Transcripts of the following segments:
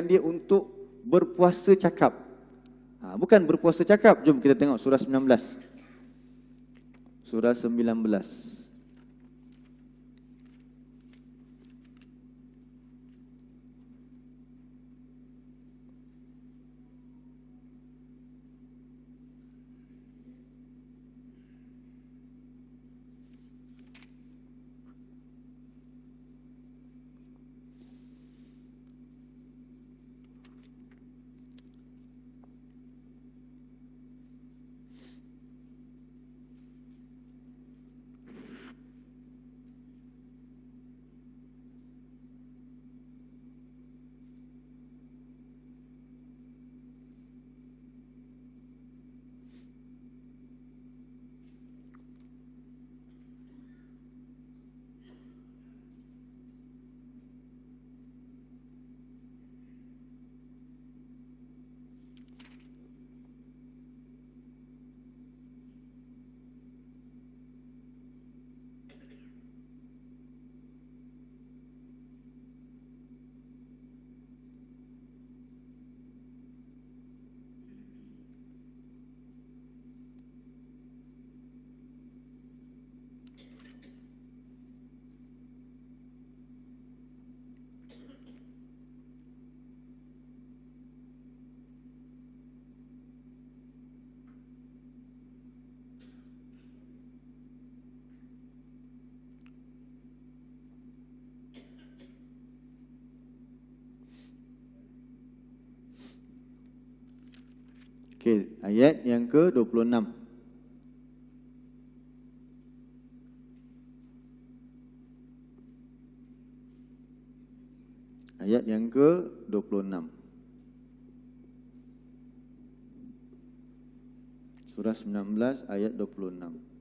dia untuk berpuasa cakap. Bukan berpuasa cakap. Jom kita tengok surah 19. Surah 19. Okey, ayat yang ke-26. Ayat yang ke-26. Surah 19 ayat 26.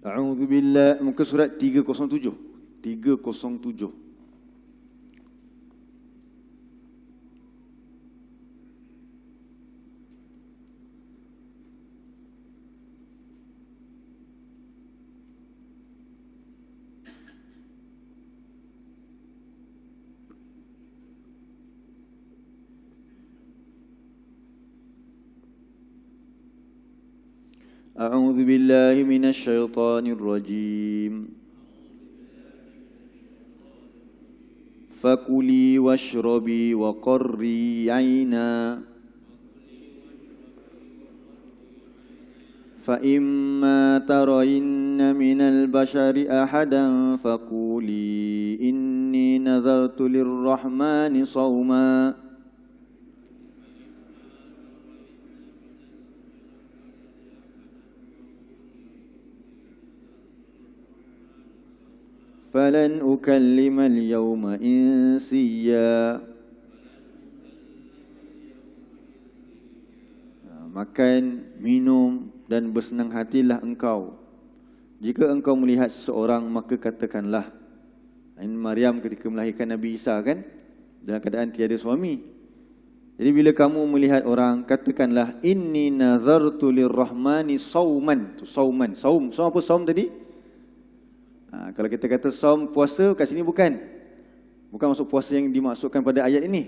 A'udzu billahi, muka surat 307. 307. أعوذ بالله من الشيطان الرجيم فكلي واشربي وقري عينا فإما ترين من البشر أحدا فقولي إني نذرت للرحمن صوما فلن أكلم اليوم إنسيا. Makan, minum dan bersenang hatilah engkau. Jika engkau melihat seseorang, maka katakanlah. Ini Maryam ketika melahirkan Nabi Isa kan, dalam keadaan tiada suami. Jadi bila kamu melihat orang, katakanlah inni nazartu lirrahmani sauman. Sauman, saum apa saum tadi? Kalau kita kata saum puasa, kat sini bukan masuk puasa yang dimaksudkan pada ayat ini.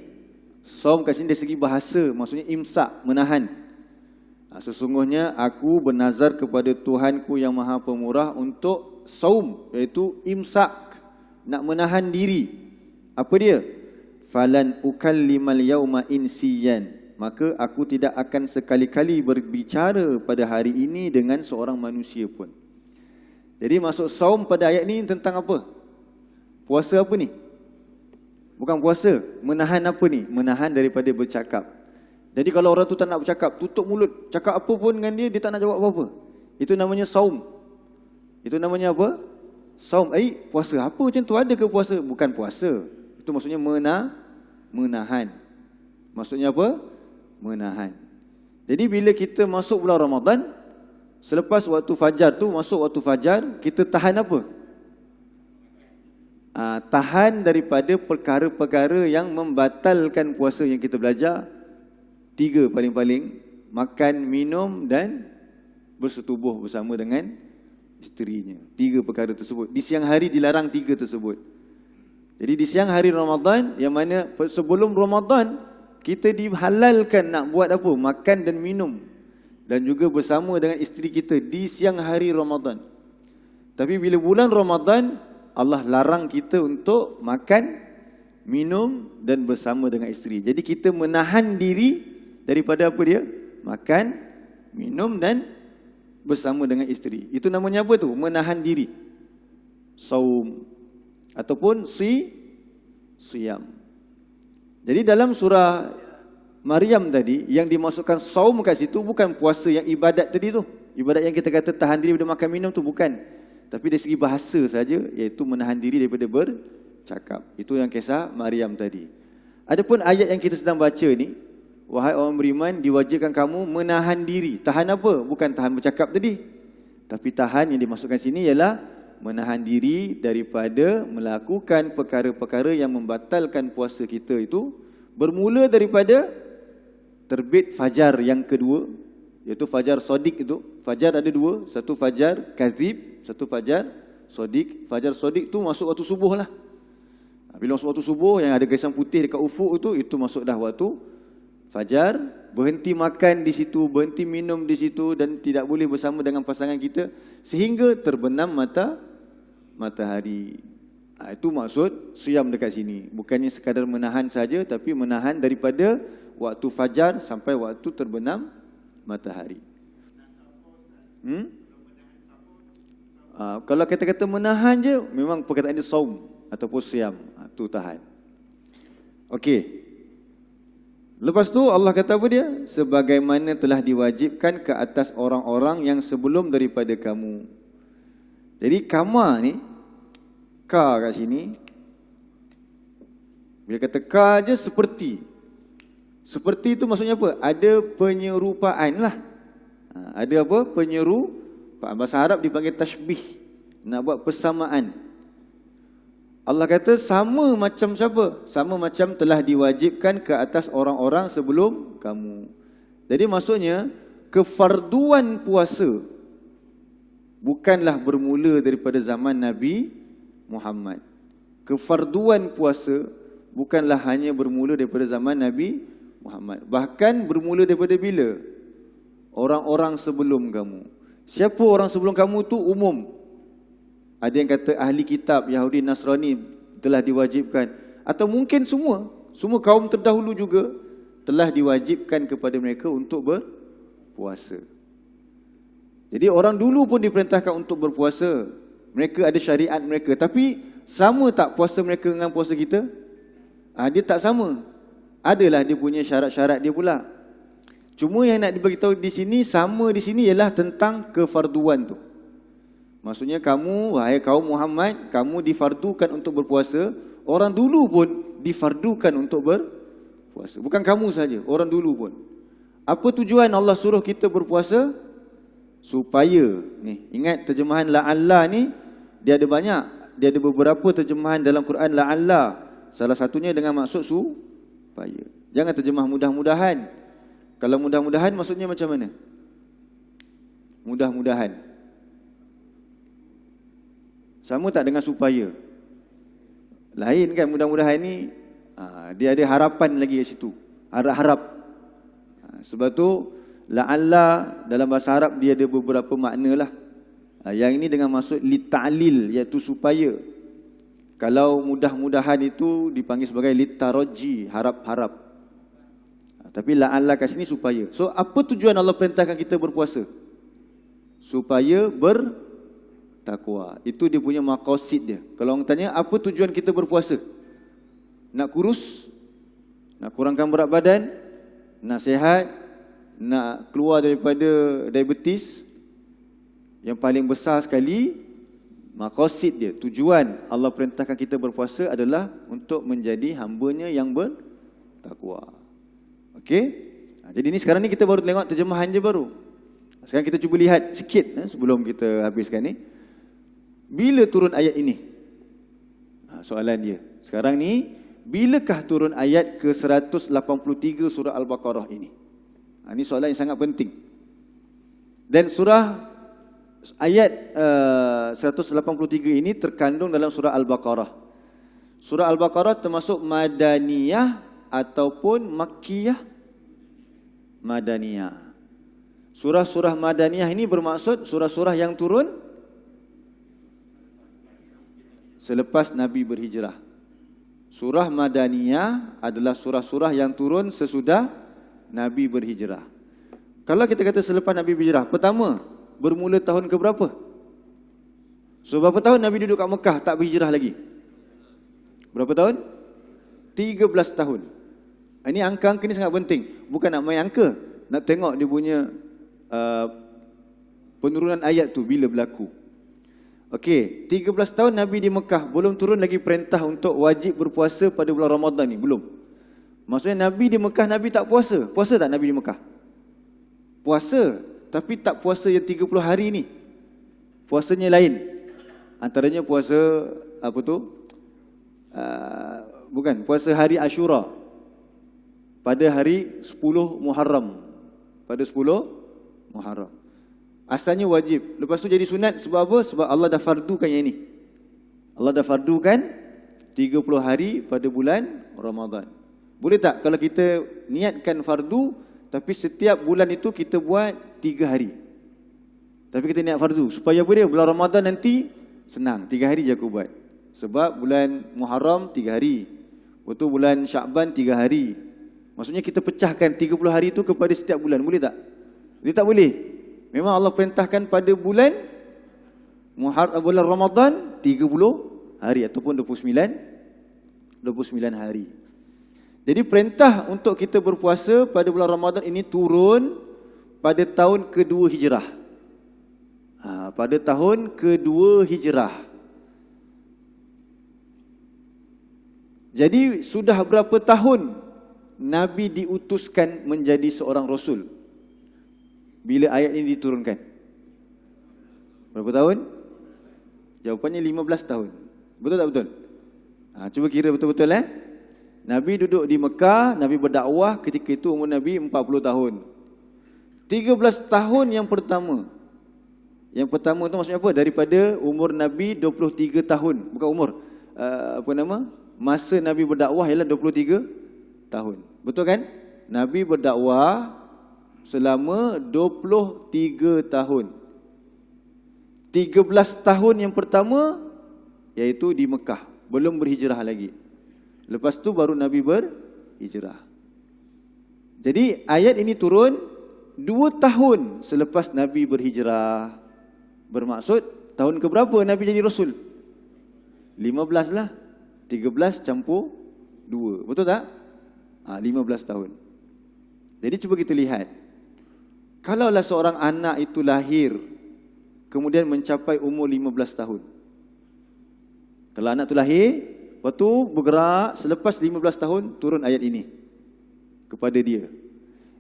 Saum kat sini dari segi bahasa, maksudnya imsak, menahan. Sesungguhnya aku bernazar kepada Tuhanku yang Maha Pemurah untuk saum, iaitu imsak, nak menahan diri. Apa dia? Falan ukallimal yauma insiyan. Maka aku tidak akan sekali-kali berbicara pada hari ini dengan seorang manusia pun. Jadi maksud saum pada ayat ni tentang apa? Puasa apa ni? Bukan puasa. Menahan apa ni? Menahan daripada bercakap. Jadi kalau orang tu tak nak bercakap, tutup mulut, cakap apa pun dengan dia, dia tak nak jawab apa-apa. Itu namanya saum. Itu namanya apa? Saum. Puasa apa macam tu? Ada ke puasa? Bukan puasa. Itu maksudnya menahan. Maksudnya apa? Menahan. Jadi bila kita masuk bulan Ramadan, selepas waktu fajar tu, masuk waktu fajar, kita tahan apa? Tahan daripada perkara-perkara yang membatalkan puasa yang kita belajar. 3 paling-paling. makan, minum dan bersetubuh bersama dengan isterinya. 3 perkara tersebut. Di siang hari dilarang 3 tersebut. Jadi di siang hari Ramadan, yang mana sebelum Ramadan kita dihalalkan nak buat apa? Makan dan minum. Dan juga bersama dengan isteri kita di siang hari Ramadan. Tapi bila bulan Ramadan, Allah larang kita untuk makan, minum dan bersama dengan isteri. Jadi kita menahan diri daripada apa dia? Makan, minum dan bersama dengan isteri. Itu namanya apa tu? Menahan diri. Saum ataupun siyam. Jadi dalam surah Maryam tadi, yang dimasukkan saum kat situ bukan puasa yang ibadat tadi tu. Ibadat yang kita kata tahan diri daripada makan minum tu bukan. Tapi dari segi bahasa saja, iaitu menahan diri daripada bercakap. Itu yang kisah Maryam tadi. Adapun ayat yang kita sedang baca ni, wahai orang beriman, diwajibkan kamu menahan diri. Tahan apa? Bukan tahan bercakap tadi. Tapi tahan yang dimasukkan sini ialah menahan diri daripada melakukan perkara-perkara yang membatalkan puasa kita itu, bermula daripada terbit fajar yang kedua, iaitu fajar sodik itu. Fajar ada 2, satu fajar kazib, satu fajar sodik. Fajar sodik tu masuk waktu subuh lah. Bila masuk waktu subuh yang ada garisan putih dekat ufuk itu masuk dah waktu fajar. Berhenti makan di situ, berhenti minum di situ dan tidak boleh bersama dengan pasangan kita sehingga terbenam matahari. Itu maksud siyam dekat sini. Bukannya sekadar menahan saja, tapi menahan daripada waktu fajar sampai waktu terbenam matahari. Kalau kata-kata menahan je, memang perkataan dia saum ataupun siyam. Itu tahan. Okey. Lepas tu Allah kata apa dia? Sebagaimana telah diwajibkan ke atas orang-orang yang sebelum daripada kamu. Jadi kama ni, ka kat sini, bila kata ka je seperti. Seperti itu maksudnya apa? Ada penyerupaan lah. Ada apa? Penyerupaan. Bahasa Arab dipanggil tashbih. Nak buat persamaan. Allah kata sama macam siapa? Sama macam telah diwajibkan ke atas orang-orang sebelum kamu. Jadi maksudnya kefarduan puasa bukanlah bermula daripada zaman Nabi Muhammad. Kefarduan puasa bukanlah hanya bermula daripada zaman Nabi Muhammad. Bahkan bermula daripada bila? Orang-orang sebelum kamu. Siapa orang sebelum kamu tu umum. Ada yang kata ahli kitab Yahudi Nasrani telah diwajibkan, atau mungkin semua kaum terdahulu juga telah diwajibkan kepada mereka untuk berpuasa. Jadi orang dulu pun diperintahkan untuk berpuasa. Mereka ada syariat mereka, tapi sama tak puasa mereka dengan puasa kita? Dia tak sama. Adalah dia punya syarat-syarat dia pula. Cuma yang nak diberitahu di sini, sama di sini ialah tentang kefarduan tu. Maksudnya kamu, wahai kaum Muhammad, kamu difardukan untuk berpuasa. Orang dulu pun difardukan untuk berpuasa. Bukan kamu saja, orang dulu pun. Apa tujuan Allah suruh kita berpuasa? Supaya, ni, ingat terjemahan la'alla ni, dia ada banyak. Dia ada beberapa terjemahan dalam Quran la'alla. Salah satunya dengan maksud supaya. Jangan terjemah mudah-mudahan. Kalau mudah-mudahan maksudnya macam mana? Mudah-mudahan. Sama tak dengan supaya? Lain kan mudah-mudahan ni, dia ada harapan lagi kat situ. Harap-harap. Sebab tu la'alla dalam bahasa Arab dia ada beberapa makna lah. Yang ini dengan maksud lita'lil, iaitu supaya. Kalau mudah-mudahan itu dipanggil sebagai litaraji, harap-harap. Tapi la'alla kat sini supaya. So apa tujuan Allah perintahkan kita berpuasa? Supaya bertakwa. Itu dia punya maqasid dia. Kalau orang tanya apa tujuan kita berpuasa? Nak kurus? Nak kurangkan berat badan? Nak sihat? Nak keluar daripada diabetes? Yang paling besar sekali, maqasid dia, tujuan Allah perintahkan kita berpuasa adalah untuk menjadi hamba-Nya yang bertakwa. Okey? Jadi ni sekarang ni kita baru tengok terjemahan je baru. Sekarang kita cuba lihat sikit sebelum kita habiskan ni. Bila turun ayat ini? Soalan dia. Sekarang ni, bilakah turun ayat ke 183 surah Al-Baqarah ini? Ini soalan yang sangat penting. Dan surah ayat 183 ini terkandung dalam surah Al-Baqarah. Surah Al-Baqarah termasuk Madaniyah ataupun Makkiyah. Madaniyah. Surah-surah Madaniyah ini bermaksud surah-surah yang turun selepas Nabi berhijrah. Surah Madaniyah adalah surah-surah yang turun sesudah Nabi berhijrah. Kalau kita kata selepas Nabi berhijrah, pertama, bermula tahun ke berapa? So, berapa tahun Nabi duduk kat Mekah tak berhijrah lagi? Berapa tahun? 13 tahun. Ini angka-angka ni sangat penting. Bukan nak main angka, nak tengok dia punya penurunan ayat tu bila berlaku. Okey, 13 tahun Nabi di Mekah, belum turun lagi perintah untuk wajib berpuasa pada bulan Ramadan ni, belum. Maksudnya Nabi di Mekah, Nabi tak puasa. Puasa tak Nabi di Mekah? Puasa, tapi tak puasa yang 30 hari ni. Puasanya lain. Antaranya puasa apa tu? Bukan, puasa hari Ashura pada hari 10 Muharram. Pada 10 Muharram. Asalnya wajib. Lepas tu jadi sunat sebab apa? Sebab Allah dah fardukan yang ini. Allah dah fardukan 30 hari pada bulan Ramadan. Boleh tak kalau kita niatkan fardu, tapi setiap bulan itu kita buat 3 hari. Tapi kita niat fardu. Supaya apa dia? Bulan Ramadan nanti senang. 3 hari je aku buat. Sebab bulan Muharram 3 hari. Lepas tu bulan Syakban 3 hari. Maksudnya kita pecahkan 30 hari itu kepada setiap bulan. Boleh tak? Dia tak boleh. Memang Allah perintahkan pada bulan Ramadan 30 hari ataupun 29 hari. Jadi perintah untuk kita berpuasa pada bulan Ramadan ini turun pada tahun kedua Hijrah. Pada tahun kedua Hijrah. Jadi sudah berapa tahun Nabi diutuskan menjadi seorang Rasul bila ayat ini diturunkan? Berapa tahun? Jawapannya 15 tahun. Betul tak betul? Cuba kira betul-betul Nabi duduk di Mekah, Nabi berdakwah, ketika itu umur Nabi 40 tahun. 13 tahun yang pertama. Yang pertama itu maksudnya apa? Daripada umur Nabi 23 tahun. Bukan umur. Masa Nabi berdakwah ialah 23 tahun. Betul kan? Nabi berdakwah selama 23 tahun. 13 tahun yang pertama iaitu di Mekah. Belum berhijrah lagi. Lepas tu baru Nabi berhijrah. Jadi ayat ini turun 2 tahun selepas Nabi berhijrah. Bermaksud tahun keberapa Nabi jadi Rasul? 15 lah. 13 campur 2. Betul tak? 15 tahun. Jadi cuba kita lihat. Kalaulah seorang anak itu lahir kemudian mencapai umur 15 tahun. Kalau anak itu lahir, lepas tu bergerak, selepas 15 tahun turun ayat ini kepada dia.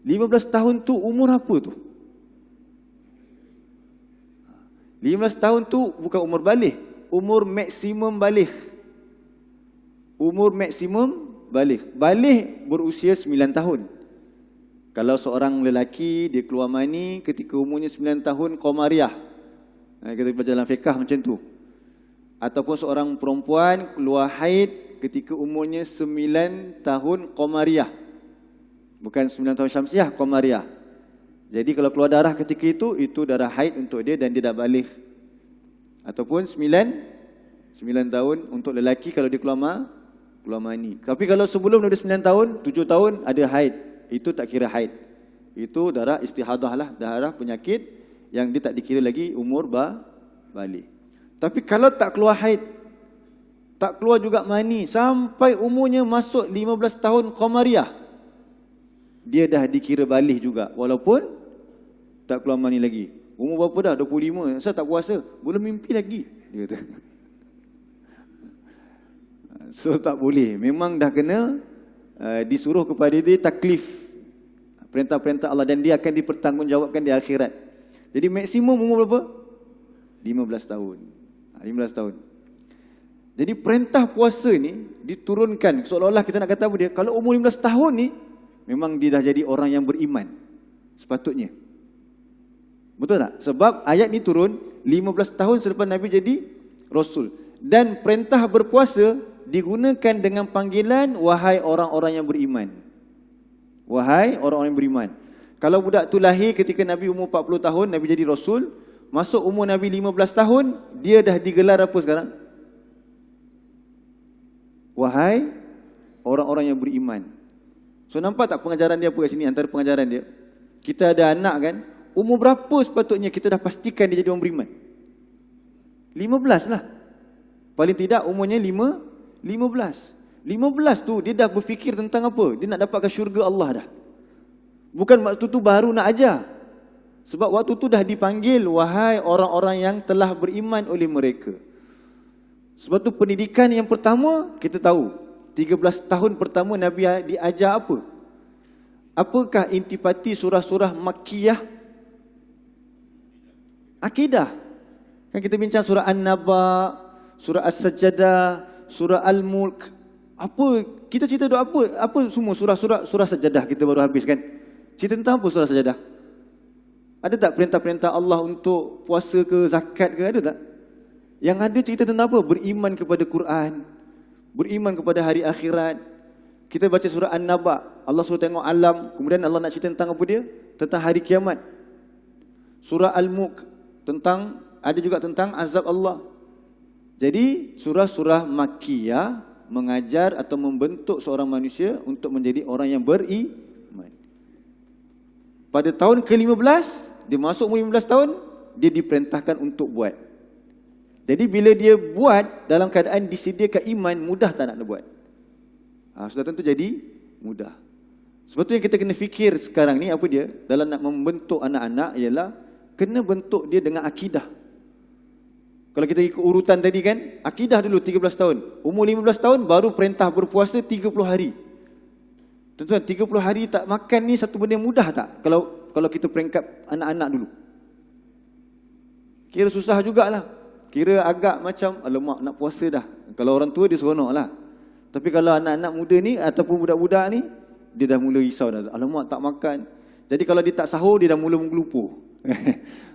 15 tahun tu umur apa tu? 15 tahun tu bukan umur baligh, umur maksimum baligh. Umur maksimum baligh. Baligh berusia 9 tahun. Kalau seorang lelaki dia keluar mani ketika umurnya 9 tahun qamariyah. Kita belajar dalam fiqh macam tu. Ataupun seorang perempuan keluar haid ketika umurnya 9 tahun qamariyah. Bukan 9 tahun syamsiah, qamariyah. Jadi kalau keluar darah ketika itu darah haid untuk dia dan dia dah baligh. Ataupun 9 tahun untuk lelaki kalau dia keluar mani. Tapi kalau sebelum dia 9 tahun, 7 tahun ada haid. Itu tak kira haid. Itu darah istihadah lah, darah penyakit yang dia tak dikira lagi umur baligh. Tapi kalau tak keluar haid, tak keluar juga mani, sampai umurnya masuk 15 tahun qamariyah, dia dah dikira baligh juga. Walaupun tak keluar mani lagi. Umur berapa dah? 25. Saya tak puasa. Belum mimpi lagi, dia kata. So tak boleh. Memang dah kena disuruh kepada dia taklif. Perintah-perintah Allah dan dia akan dipertanggungjawabkan di akhirat. Jadi maksimum umur berapa? 15 tahun. 15 tahun. Jadi perintah puasa ni diturunkan seolah-olah kita nak kata apa dia? Kalau umur 15 tahun ni memang dia dah jadi orang yang beriman. Sepatutnya. Betul tak? Sebab ayat ni turun 15 tahun selepas Nabi jadi Rasul. Dan perintah berpuasa digunakan dengan panggilan wahai orang-orang yang beriman. Wahai orang-orang yang beriman. Kalau budak tu lahir ketika Nabi umur 40 tahun, Nabi jadi Rasul. Masuk umur Nabi 15 tahun, dia dah digelar apa sekarang? Wahai orang-orang yang beriman. So nampak tak pengajaran dia apa kat sini? Antara pengajaran dia, kita ada anak kan, umur berapa sepatutnya kita dah pastikan dia jadi orang beriman? 15 lah. Paling tidak umurnya 15. 15 tu dia dah berfikir tentang apa? Dia nak dapatkan syurga Allah dah. Bukan waktu tu baru nak ajar. Sebab waktu tu dah dipanggil wahai orang-orang yang telah beriman oleh mereka. Sebab tu pendidikan yang pertama kita tahu 13 tahun pertama Nabi diajar apa? Apakah intipati surah-surah Makkiyah? Akidah. Kan kita bincang surah An-Naba, surah As-Sajdah, surah Al-Mulk. Apa kita cerita doa apa? Apa semua surah Sajadah kita baru habis kan? Cerita tentang apa surah Sajadah? Ada tak perintah-perintah Allah untuk puasa ke zakat ke, ada tak? Yang ada cerita tentang apa? Beriman kepada Quran, beriman kepada hari akhirat. Kita baca surah An-Naba, Allah suruh tengok alam, kemudian Allah nak cerita tentang apa dia? Tentang hari kiamat. Surah Al-Mulk tentang, ada juga tentang azab Allah. Jadi surah-surah Makkiyah mengajar atau membentuk seorang manusia untuk menjadi orang yang beriman. Pada tahun ke-15, dia masuk umur 15 tahun, dia diperintahkan untuk buat. Jadi bila dia buat dalam keadaan disediakan iman, mudah tak nak buat? Sudah tentu jadi mudah. Sebab tu yang kita kena fikir sekarang ni apa dia? Dalam nak membentuk anak-anak ialah kena bentuk dia dengan akidah. Kalau kita ikut urutan tadi kan, akidah dulu 13 tahun. Umur 15 tahun baru perintah berpuasa 30 hari. Tuan-tuan, 30 hari tak makan ni satu benda yang mudah tak? Kalau kita peringkat anak-anak dulu. Kira susah jugalah. Kira agak macam, alamak nak puasa dah. Kalau orang tua dia seronok lah. Tapi kalau anak-anak muda ni ataupun budak-budak ni, dia dah mula risau dah. Alamak tak makan. Jadi kalau dia tak sahur, dia dah mula menggelupur.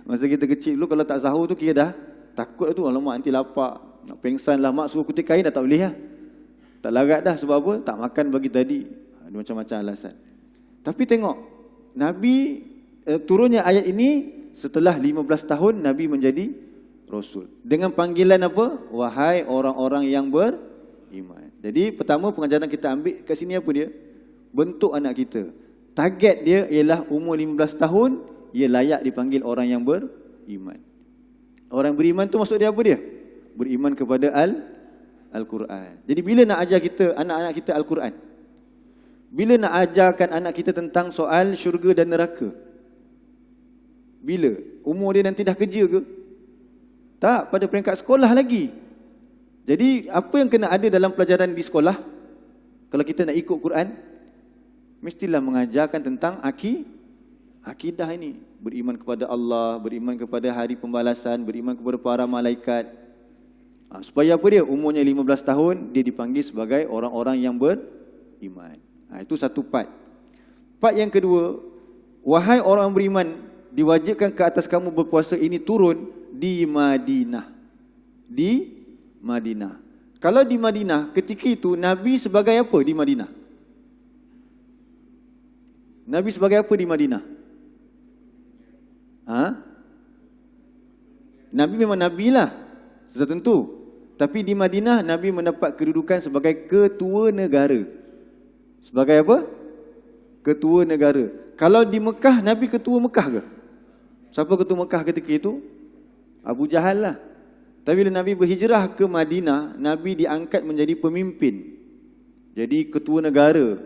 Masa kita kecil dulu kalau tak sahur tu kira dah takut tu, alamak nanti lapar, nak pengsan lah, mak suruh kutip kain dah tak boleh lah. Tak larat dah, sebab apa? Tak makan bagi tadi. Ada macam-macam alasan. Tapi tengok, Nabi turunnya ayat ini setelah 15 tahun Nabi menjadi Rasul. Dengan panggilan apa? Wahai orang-orang yang beriman. Jadi pertama pengajaran kita ambil kat sini apa dia? Bentuk anak kita. Target dia ialah umur 15 tahun, ia layak dipanggil orang yang beriman. Orang beriman tu maksud dia apa dia? Beriman kepada Al-Quran. Jadi bila nak ajar kita, anak-anak kita Al-Quran? Bila nak ajarkan anak kita tentang soal syurga dan neraka? Bila? Umur dia nanti dah kerja ke? Tak, pada peringkat sekolah lagi. Jadi apa yang kena ada dalam pelajaran di sekolah? Kalau kita nak ikut Quran, mestilah mengajarkan tentang akidah ini. Beriman kepada Allah, beriman kepada hari pembalasan, beriman kepada para malaikat. Supaya apa dia? Umurnya 15 tahun, dia dipanggil sebagai orang-orang yang beriman. Itu satu part. Part yang kedua, wahai orang beriman, diwajibkan ke atas kamu berpuasa ini turun di Madinah. Di Madinah. Kalau di Madinah, ketika itu Nabi sebagai apa di Madinah? Nabi sebagai apa di Madinah? Nabi memang Nabi lah, sudah tentu. Tapi di Madinah Nabi mendapat kedudukan sebagai ketua negara. Sebagai apa? Ketua negara. Kalau di Mekah, Nabi ketua Mekah ke? Siapa ketua Mekah ketika itu? Abu Jahal lah. Tapi bila Nabi berhijrah ke Madinah, Nabi diangkat menjadi pemimpin. Jadi ketua negara.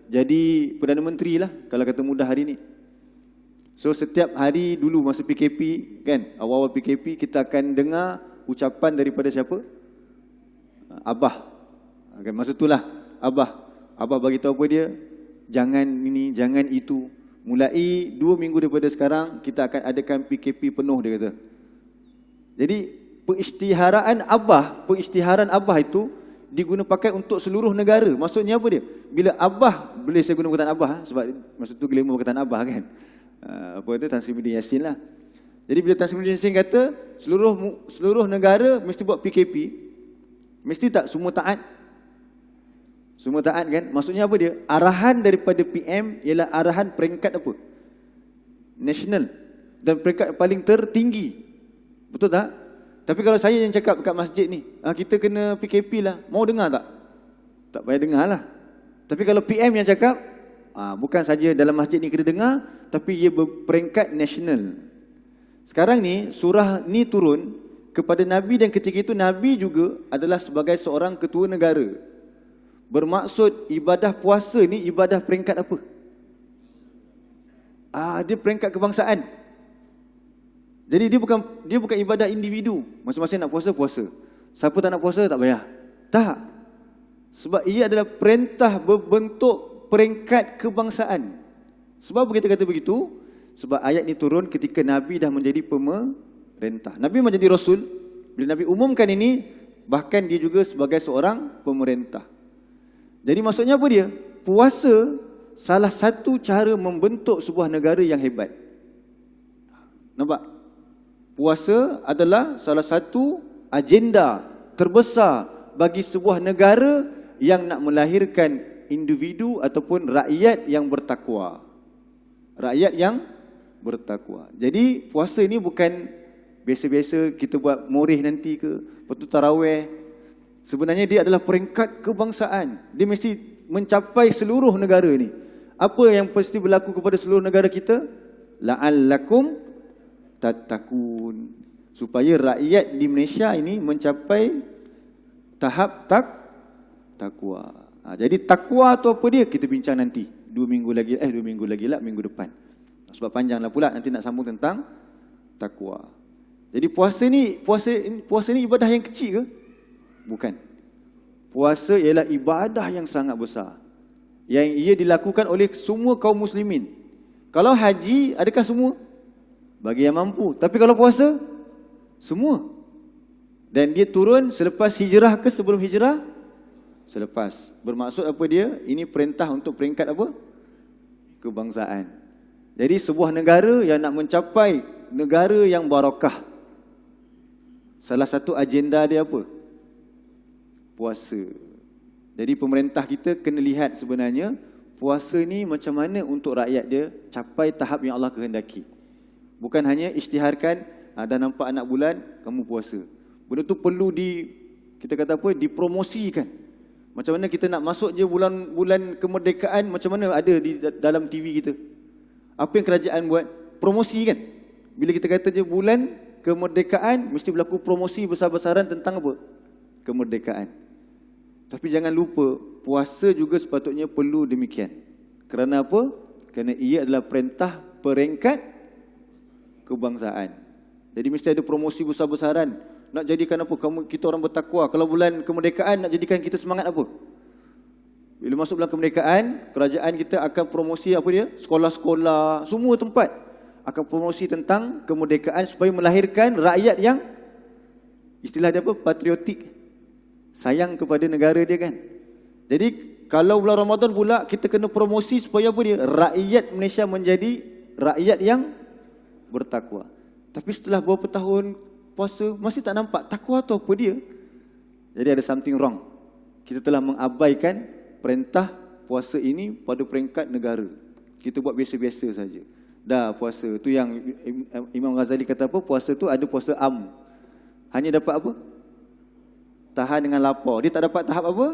Jadi Perdana Menteri lah, kalau kata mudah hari ni. So setiap hari dulu masa PKP kan, awal-awal PKP kita akan dengar ucapan daripada siapa? Abah. Kan, masa itulah Abah bagi tahu apa dia? Jangan ini, jangan itu. Mulai 2 minggu daripada sekarang kita akan adakan PKP penuh, dia kata. Jadi pengisytiharan Abah itu diguna pakai untuk seluruh negara. Maksudnya apa dia? Bila Abah, boleh saya guna perkataan Abah sebab masa tu glamour perkataan Abah kan. Apa itu Tan Sri Muhyiddin Yassin lah. Jadi bila Tan Sri Muhyiddin Yassin kata seluruh negara mesti buat PKP, mesti tak semua taat? Semua taat kan? Maksudnya apa dia? Arahan daripada PM ialah arahan peringkat apa? Nasional. Dan peringkat paling tertinggi. Betul tak? Tapi kalau saya yang cakap dekat masjid ni, kita kena PKP lah. Mau dengar tak? Tak payah dengar lah. Tapi kalau PM yang cakap, bukan saja dalam masjid ni kena dengar, tapi ia berperingkat nasional. Sekarang ni, surah ni turun kepada Nabi dan ketika itu Nabi juga adalah sebagai seorang ketua negara. Bermaksud ibadah puasa ni ibadah peringkat apa? Dia peringkat kebangsaan. Jadi dia bukan ibadah individu. Masing-masing nak puasa, puasa. Siapa tak nak puasa, tak payah. Tak. Sebab ia adalah perintah berbentuk peringkat kebangsaan. Sebab apa kita kata begitu? Sebab ayat ni turun ketika Nabi dah menjadi pemerintah. Nabi menjadi Rasul. Bila Nabi umumkan ini, bahkan dia juga sebagai seorang pemerintah. Jadi maksudnya apa dia? Puasa salah satu cara membentuk sebuah negara yang hebat. Nampak? Puasa adalah salah satu agenda terbesar bagi sebuah negara yang nak melahirkan individu ataupun rakyat yang bertakwa. Rakyat yang bertakwa. Jadi puasa ini bukan biasa-biasa kita buat morih nanti ke, lepas tu tarawih. Sebenarnya dia adalah peringkat kebangsaan. Dia mesti mencapai seluruh negara ni. Apa yang pasti berlaku kepada seluruh negara kita? La'allakum tattaqun. Supaya rakyat di Malaysia ini mencapai tahap takwa. Jadi takwa tu apa dia? Kita bincang nanti. 2 minggu lagi lah, minggu depan. Sebab panjanglah pula nanti nak sambung tentang takwa. Jadi puasa ni ibadah yang kecil ke? Bukan. Puasa ialah ibadah yang sangat besar, yang ia dilakukan oleh semua kaum muslimin. Kalau haji, adakah semua? Bagi yang mampu. Tapi kalau puasa, semua. Dan dia turun selepas hijrah ke sebelum hijrah? Selepas. Bermaksud apa dia? Ini perintah untuk peringkat apa? Kebangsaan. Jadi sebuah negara yang nak mencapai negara yang barakah, salah satu agenda dia apa? Puasa. Jadi pemerintah kita kena lihat sebenarnya puasa ni macam mana untuk rakyat dia capai tahap yang Allah kehendaki. Bukan hanya isytiharkan, dah nampak anak bulan, kamu puasa. Benda tu perlu kita kata apa, dipromosikan. Macam mana kita nak masuk je bulan kemerdekaan, macam mana ada di dalam TV kita. Apa yang kerajaan buat? Promosi kan. Bila kita kata je bulan kemerdekaan, mesti berlaku promosi besar-besaran tentang apa? Kemerdekaan. Tapi jangan lupa, puasa juga sepatutnya perlu demikian. Kerana apa? Kerana ia adalah perintah peringkat kebangsaan. Jadi mesti ada promosi besar-besaran. Nak jadikan apa? Kita orang bertakwa. Kalau bulan kemerdekaan, nak jadikan kita semangat apa? Bila masuk bulan kemerdekaan, kerajaan kita akan promosi apa dia? Sekolah-sekolah, semua tempat akan promosi tentang kemerdekaan supaya melahirkan rakyat yang, istilah dia apa? Patriotik. Sayang kepada negara dia kan. Jadi kalau bulan Ramadan pula kita kena promosi supaya apa dia? Rakyat Malaysia menjadi rakyat yang bertakwa. Tapi setelah beberapa tahun puasa masih tak nampak takwa tu apa dia. Jadi ada something wrong. Kita telah mengabaikan perintah puasa ini pada peringkat negara. Kita buat biasa-biasa saja. Dah puasa tu yang Imam Ghazali kata apa? Puasa tu ada puasa am. Hanya dapat apa? Tahan dengan lapar. Dia tak dapat tahap apa?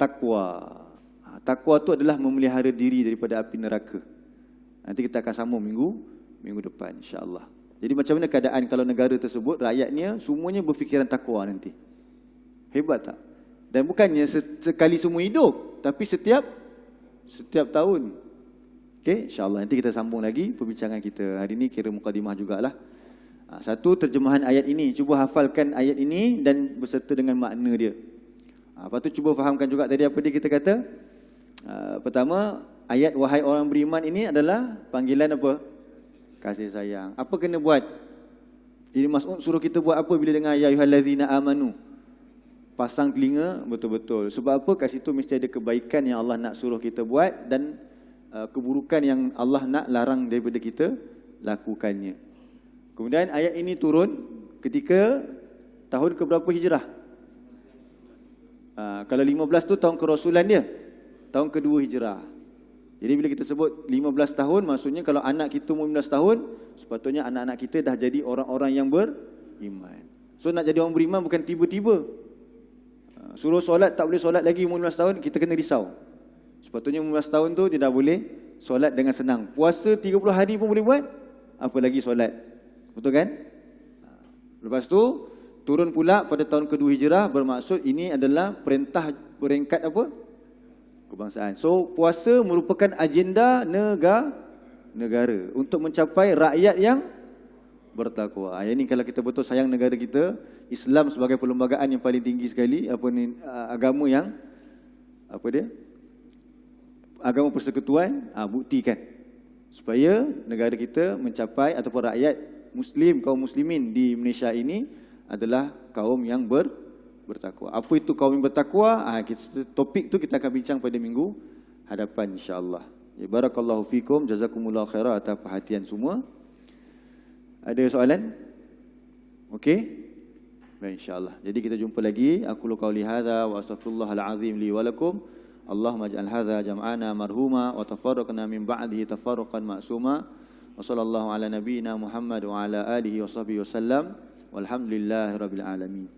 Takwa. Takwa tu adalah memelihara diri daripada api neraka. Nanti kita akan sambung minggu depan insya-Allah. Jadi macam mana keadaan kalau negara tersebut rakyatnya semuanya berfikiran takwa nanti? Hebat tak? Dan bukannya sekali semua hidup, tapi setiap tahun. Okey, insya-Allah nanti kita sambung lagi perbincangan kita. Hari ini kira mukadimah jugalah. Satu, terjemahan ayat ini. Cuba hafalkan ayat ini dan berserta dengan makna dia. Lepas tu cuba fahamkan juga tadi apa dia kita kata. Pertama, ayat wahai orang beriman ini adalah panggilan apa? Kasih sayang. Apa kena buat? Ibnu Mas'ud suruh kita buat apa bila dengar ya ayyuhallazina amanu? Pasang telinga betul-betul. Sebab apa? Kat situ mesti ada kebaikan yang Allah nak suruh kita buat dan keburukan yang Allah nak larang daripada kita lakukannya. Kemudian ayat ini turun ketika tahun keberapa hijrah? Kalau 15 tu tahun kerasulan dia, tahun kedua hijrah. Jadi bila kita sebut 15 tahun, maksudnya kalau anak kita umur 15 tahun, sepatutnya anak-anak kita dah jadi orang-orang yang beriman. So nak jadi orang beriman bukan tiba-tiba. Suruh solat tak boleh solat lagi umur 15 tahun, kita kena risau. Sepatutnya umur 15 tahun tu dia dah boleh solat dengan senang. Puasa 30 hari pun boleh buat, apa lagi solat. Betul kan? Lepas tu turun pula pada tahun kedua hijrah, bermaksud ini adalah perintah peringkat apa? Kebangsaan. So puasa merupakan agenda negara untuk mencapai rakyat yang bertakwa. Ini kalau kita betul sayang negara kita, Islam sebagai perlembagaan yang paling tinggi sekali, agama yang agama persekutuan, buktikan supaya negara kita mencapai ataupun rakyat Muslim, kaum muslimin di Malaysia ini adalah kaum yang bertakwa. Apa itu kaum yang bertakwa? Topik tu kita akan bincang pada minggu hadapan insya-Allah. Ya, barakallahu fikum, jazakumullahu khairan atas perhatian semua. Ada soalan? Okey? Baik, insya-Allah. Jadi kita jumpa lagi. Aku qauli hadza wa astaghfirullahal azim li wa lakum. Allahumma ij'al hadza jam'ana marhuma wa tafarraqna min ba'dihi tafarruqan ma'suma. Wa sallallahu ala nabiyyina Muhammad wa ala alihi wa sahbihi wasallam. Walhamdulillahirabbil alamin.